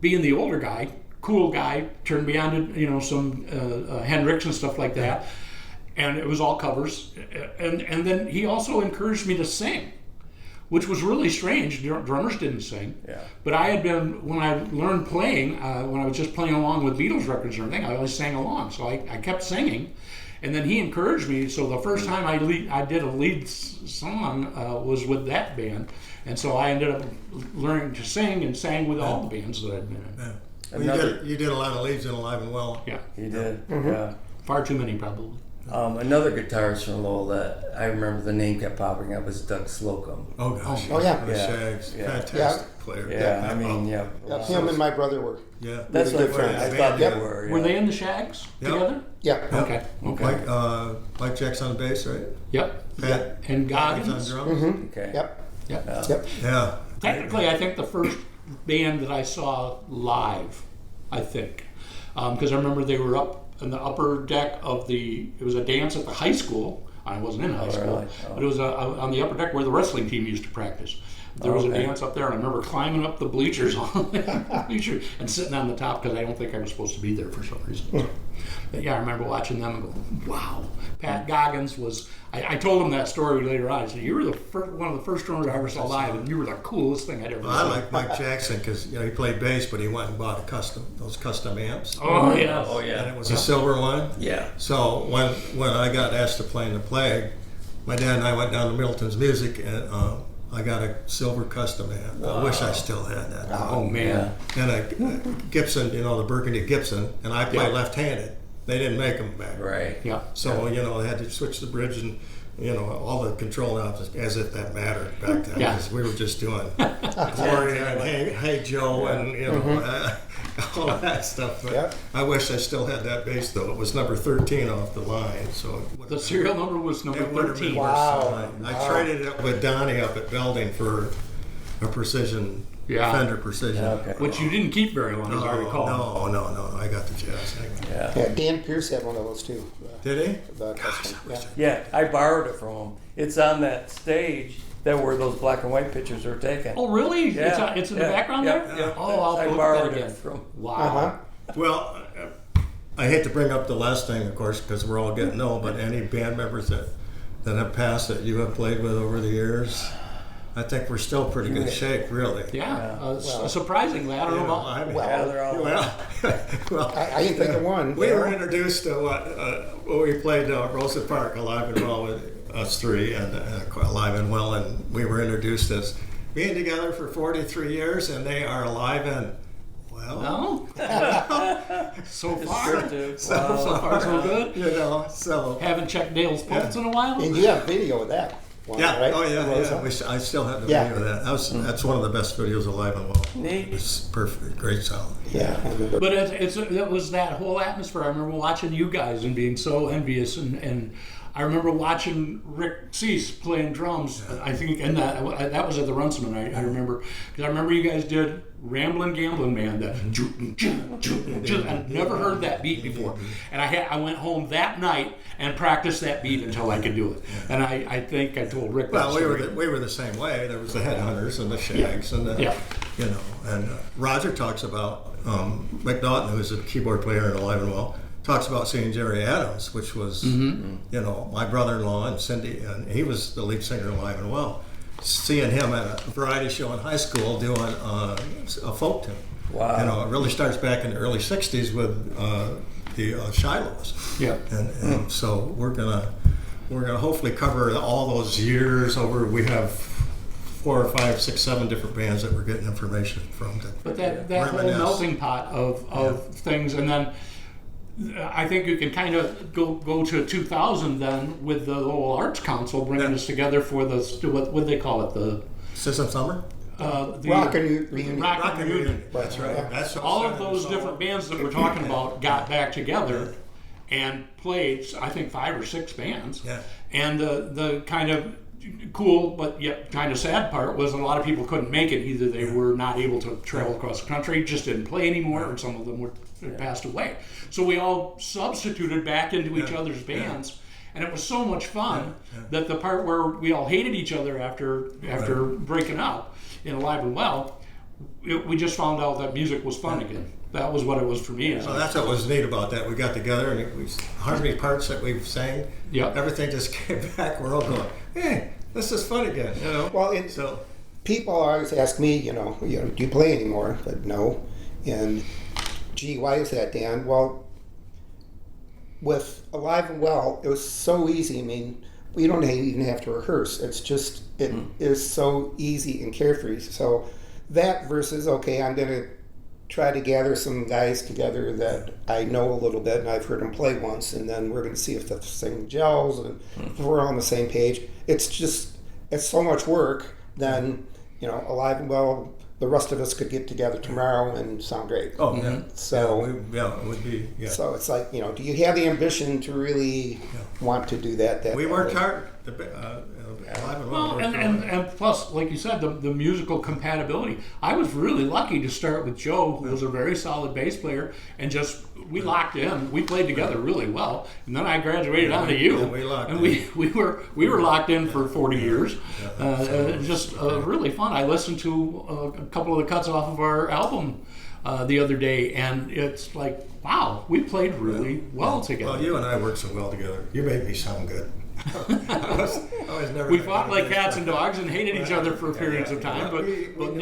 being the older guy, cool guy, turned me on to some Hendrix and stuff like that, and it was all covers. And then he also encouraged me to sing, which was really strange. Drummers didn't sing, but I had been, when I learned playing, when I was just playing along with Beatles records or anything, I always sang along. So I kept singing, and then he encouraged me. So the first time I did a lead song was with that band, and so I ended up learning to sing and sang with all the bands that I'd been in. Yeah. Well, you did a lot of leads in Alive and Well. Yeah, You did, yeah. far too many probably. Another guitarist from Lowell that I remember the name kept popping up was Doug Slocum. Oh, gosh. Oh, yeah. The Yeah. Shags. Yeah. Fantastic player. Yeah, I mean, Yep, him and my brother were. Yeah. That's Really what good I friends. thought they Yep. were. Were yeah. they in the Shags together? Yeah. Okay. Mike Jack's on bass, right? Yep. Pat And He's on Goggins. drums. Okay. Yep. Yep. Yep. Yeah. Technically, I think the first band that I saw live, I think, because I remember they were up in the upper deck of it was a dance at the high school. I wasn't in high school, really? Oh. but it was on the upper deck where the wrestling team used to practice. There was a dance up there, and I remember climbing up the bleachers and sitting on the top because I don't think I was supposed to be there for some reason. So, but yeah, I remember watching them and going, wow. Pat Goggins was, I told him that story later on. I said, you were one of the first drummers I ever saw live, and you were the coolest thing I'd ever Well, I seen. like Mike Jackson because he played bass, but he went and bought those custom amps. Oh, yeah. Oh, And yeah. it was a silver one. Yeah. So when I got asked to play in the Plague, my dad and I went down to Middleton's Music, and I got a silver custom amp. I wish I still had that. Oh, man. And a Gibson, the Burgundy Gibson, and I play left-handed. They didn't make them back. Right. Yeah. So, they had to switch the bridge and, all the control knobs as if that mattered back then. Yeah. Because we were just doing Gloria and hey Joe and, all that stuff. But Yeah. I wish I still had that bass, though. It was number 13 off the line. So The serial number was number it would have been 13. Wow. I traded it with Donnie up at Belding for a precision, Fender Precision. Okay. Which you didn't keep very long, as I recall. No. I got the jazz. Yeah. Yeah. Dan Pierce had one of those too. Did he? The custom. Yeah. Yeah, I borrowed it from him. It's on that stage where those black and white pictures are taken. Oh, really? Yeah. It's in the Yeah. background Yeah. there? Yeah. Oh, I'll I look borrowed that it again. from. Wow. Uh-huh. Well, I hate to bring up the last thing, of course, because we're all getting old, but any band members that have passed that you have played with over the years, I think we're still pretty good shape, really. Yeah. Surprisingly, I don't know about. I mean, Yeah, they're all. well, I can think of one. we were introduced to when we played Rosa Park, Alive and Well with us three, and Alive and Well, and we were introduced as being together for 43 years, and they are alive and well. No? So far? Descriptive. So Wow. far, so good? You know, so. Haven't checked Dale's pulse in a while? And you have video of that one, Yeah, right? oh yeah, Rosa? yeah. I still have the Yeah. video of that. That's one of the best videos alive and well. Neat. It's perfect, great sound. Yeah, I remember. But it was that whole atmosphere. I remember watching you guys and being so envious, and I remember watching Rick Cease playing drums. I think, and that was at the Runciman. I remember, because I remember you guys did Ramblin' Gamblin' Man. That I'd never heard that beat before, and I went home that night and practiced that beat until I could do it. And I think I told Rick. Well, that we were the same way. There was the Headhunters and the Shags and the, Yeah. you know. And Roger talks about McNaughton, who's a keyboard player in Alive and Well, talks about seeing Jerry Adams, which was you know, my brother-in-law and Cindy, and he was the lead singer in Alive and Well. Seeing him at a variety show in high school doing a folk tune. Wow. You know, it really starts back in the early '60s with the Shilohs. Yeah. And so we're gonna hopefully cover all those years over. We have 4 or 5, 6, 7 different bands that we're getting information from. But that whole Reminisce. melting pot of things, and then I think you can kind of go to 2000 then with the Lowell Arts Council bringing us together for the what they call it, the System Summer? the Rock and Reunion. Rock and Reunion. That's right. Yeah. That's what All of started those us different bands that we're talking about got back together and played, I think, 5 or 6 bands. Yeah. And the kind of cool but yet kind of sad part was a lot of people couldn't make it. Either they were not able to travel across the country, just didn't play anymore, or some of them were passed away. So we all substituted back into each other's bands. And it was so much fun that the part where we all hated each other after breaking up in Alive and Well, we just found out that music was fun again. That was what it was for me. So that's what was neat about that. We got together and we harmony parts that we sang. Yep. Everything just came back. We're all going, hey, this is fun again. You know. Well, and So people always ask me, do you play anymore? But no. And gee, why is that, Dan? Well, with Alive and Well, it was so easy. I mean, we don't even have to rehearse. It's just, it is so easy and carefree. So that versus, okay, I'm going to try to gather some guys together that I know a little bit and I've heard them play once, and then we're going to see if the thing gels and if we're on the same page. It's so much work. Then, Alive and Well, the rest of us could get together tomorrow and sound great. oh yeah. So it would be So it's like, do you have the ambition to really want to do that? We worked hard. Alive and Well. Well, worked hard. and plus, like you said, the musical compatibility. I was really lucky to start with Joe, who was a very solid bass player, and just we locked in. We played together really well, and then I graduated onto you, Yeah, we locked and in. we were locked in for 40 years. Just really fun. I listened to a couple of the cuts off of our album the other day, and it's like, wow, we played really well together. Well, you and I worked so well together. You made me sound good. I was never We that fought good like at cats this, and dogs and hated each other for periods of time, but we played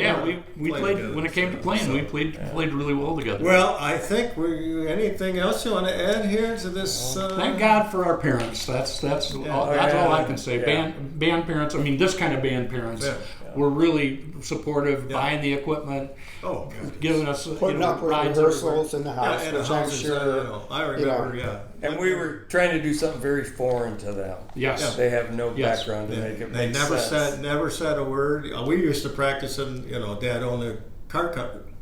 played together, when it came to playing. so. We played really well together. Well, I think anything else you want to add here to this? Thank God for our parents. That's all I can say. Yeah. Band parents. I mean, this kind of band parents were really supportive, buying the equipment, Oh, God. giving us putting up with rides rehearsals in the house, and the which I'm houses, sure. I remember, And we were trying to do something very foreign to them. Yes. They have no Yes. background to make it They make never sense. never said a word. We used to practice in, Dad owned a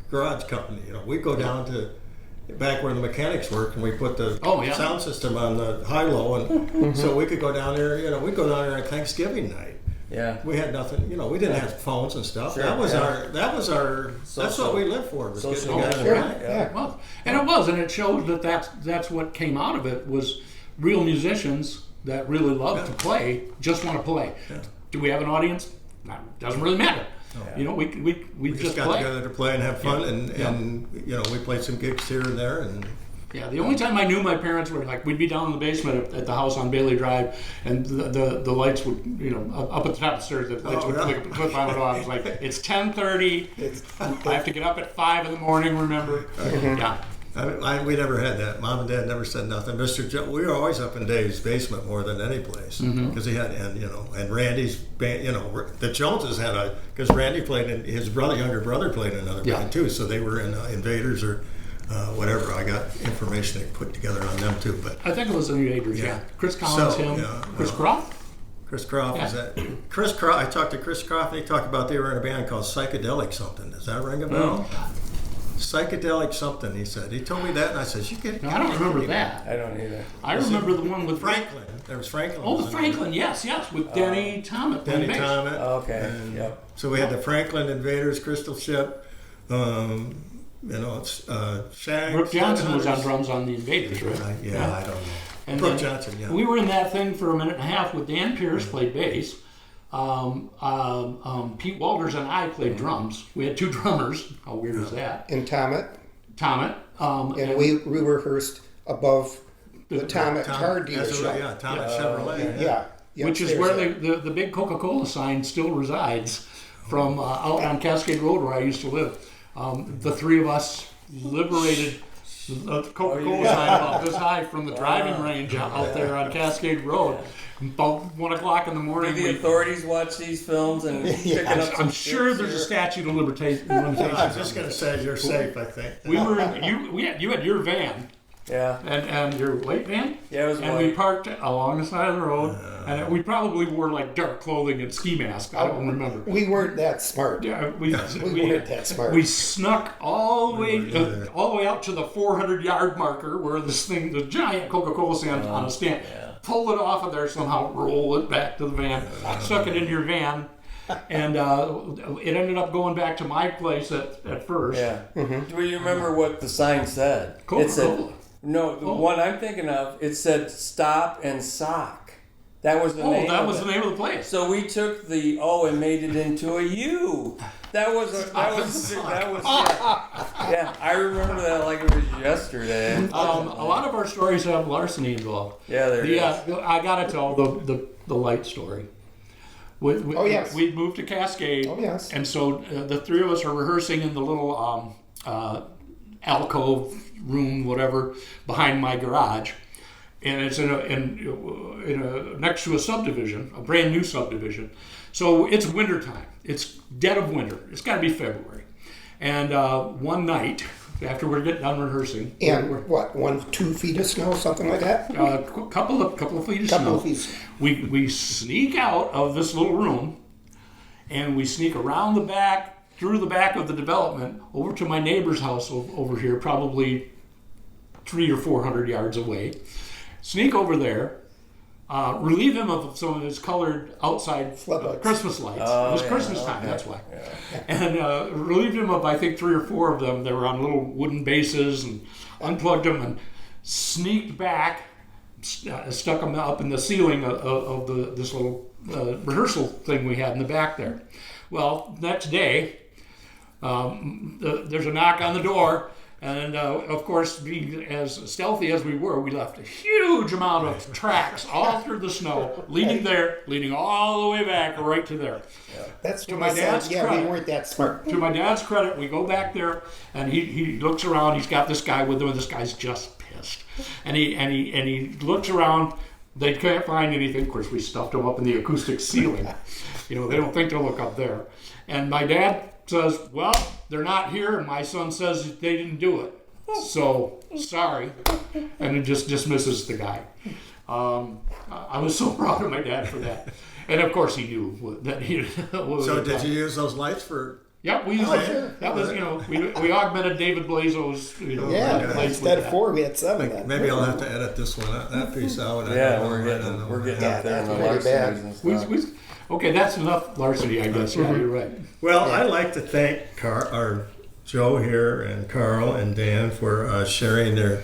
garage company. We'd go down to back where the mechanics worked, and we put the sound system on the high-low, and so we could go down there. We'd go down there on Thanksgiving night. Yeah. We had nothing. We didn't have phones and stuff. Sure, That was yeah. That's what we lived for. Was Social getting together. gathering. Right? Yeah. It was, and it showed that's what came out of it was real musicians that really love to play just want to play. Yeah. Do we have an audience? Doesn't really matter. No. We just got play. together to play and have fun, Yeah. and we played some gigs here and there, and Yeah, the only time I knew my parents were like, we'd be down in the basement at the house on Bailey Drive, and the lights would, up at the top of the stairs, the lights would click on and off. It's like, it's 10:30. I have to get up at 5 in the morning. Remember? Yeah. We never had that. Mom and Dad never said nothing. We were always up in Dave's basement more than any place because he had, and Randy's band. The Joneses had because Randy played in his younger brother played in another band too. So they were in Invaders or whatever. I got information they put together on them too. But I think it was Invaders. Yeah. Chris Collins, Chris Croft. Chris Croft is that? Chris Croft. I talked to Chris Croft. And he talked about they were in a band called Psychedelic something. Does that ring a bell? Psychedelic something. He said. He told me that, and I said, I don't remember that. I don't either. I remember the one with Franklin. There was Franklin. Oh, Franklin. Yes, with Denny Tomet. Denny Tomet. Okay. And Yep. So we had the Franklin Invaders, Crystal Ship. Shag. Brooke Johnson was on drums on the Invaders, right? I don't know. And Brooke Johnson, yeah. We were in that thing for a minute and a half with Dan Pierce played bass. Pete Walters and I played drums. We had two drummers. How weird is that? In Tomet. And we rehearsed above the Tomet car dealership. Yeah, Tomet Chevrolet. Yeah. Which is where the big Coca-Cola sign still resides from out on Cascade Road where I used to live. The three of us liberated the Coca-Cola sign about this high from the driving range out there on Cascade Road. About 1 o'clock in the morning. Do the authorities watch these films and picking up some I'm sure there's a statute of limitations. I was just going to say you're safe, I think. We were you had your van. Yeah. And your white van? Yeah, it was and white. We parked along the side of the road, and we probably wore like dark clothing and ski masks. I don't remember. We weren't that smart. Yeah, we weren't that smart. We snuck all the way out to the 400-yard marker where the giant Coca-Cola stand on a stand. Yeah. Pull it off of there somehow, roll it back to the van, stuck it in your van, and it ended up going back to my place at first. Yeah. Do you remember what the sign said? It said, no, the one I'm thinking of, it said Stop and Sock. That was the name. That was the name of the place. So we took the O and made it into a U. That was yeah. I remember that like it was yesterday. A lot of our stories have larceny involved. Yeah, there is. I gotta tell the light story. Yes. We moved to Cascade. Oh, yes. And so the three of us are rehearsing in the little alcove room, whatever, behind my garage. And it's next to a subdivision, a brand new subdivision. So it's wintertime. It's dead of winter. It's got to be February. And one night, after we're getting done rehearsing, and 2 feet of snow, something like that. Couple of feet of snow. We sneak out of this little room, and we sneak around the back, through the back of the development, over to my neighbor's house over here, probably 300 or 400 yards away. Sneak over there, relieve him of some of his colored outside Christmas lights. It was Christmas time, that's why. Yeah. And relieved him of, I think, 3 or 4 of them. They were on little wooden bases, and unplugged them and sneaked back, stuck them up in the ceiling of this little rehearsal thing we had in the back there. Well, next day, there's a knock on the door. And of course, being as stealthy as we were, we left a huge amount of tracks all through the snow, leading all the way back right to there. Yeah. That's to my dad's credit. Yeah, we weren't that smart. To my dad's credit, we go back there, and he looks around. He's got this guy with him, and this guy's just pissed. And he looks around. They can't find anything. Of course, we stuffed them up in the acoustic ceiling. They don't think to look up there. And my dad says, well, they're not here, and my son says they didn't do it. So, sorry. And it just dismisses the guy. I was so proud of my dad for that. And of course he knew that he was. So did you use those lights for... Yeah, we used that was, we augmented David Blazo's, lights. Instead of 4, we had 7. Maybe I'll have to edit this one, that piece out. Yeah, we're getting up there in the larcenies and stuff. Okay, that's enough larceny, I guess. Yeah, you're right. Well, I'd like to thank Joe here and Carl and Dan for sharing their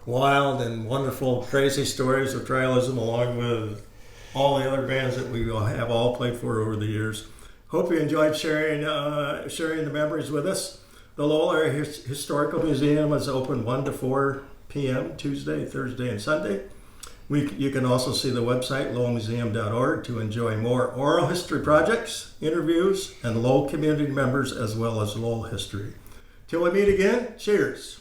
wild and wonderful, crazy stories of Trialism, along with all the other bands that we have all played for over the years. Hope you enjoyed sharing the memories with us. The Lowell Area Historical Museum is open 1 to 4 p.m. Tuesday, Thursday, and Sunday. You can also see the website, lowellmuseum.org, to enjoy more oral history projects, interviews, and Lowell community members, as well as Lowell history. Till we meet again, cheers.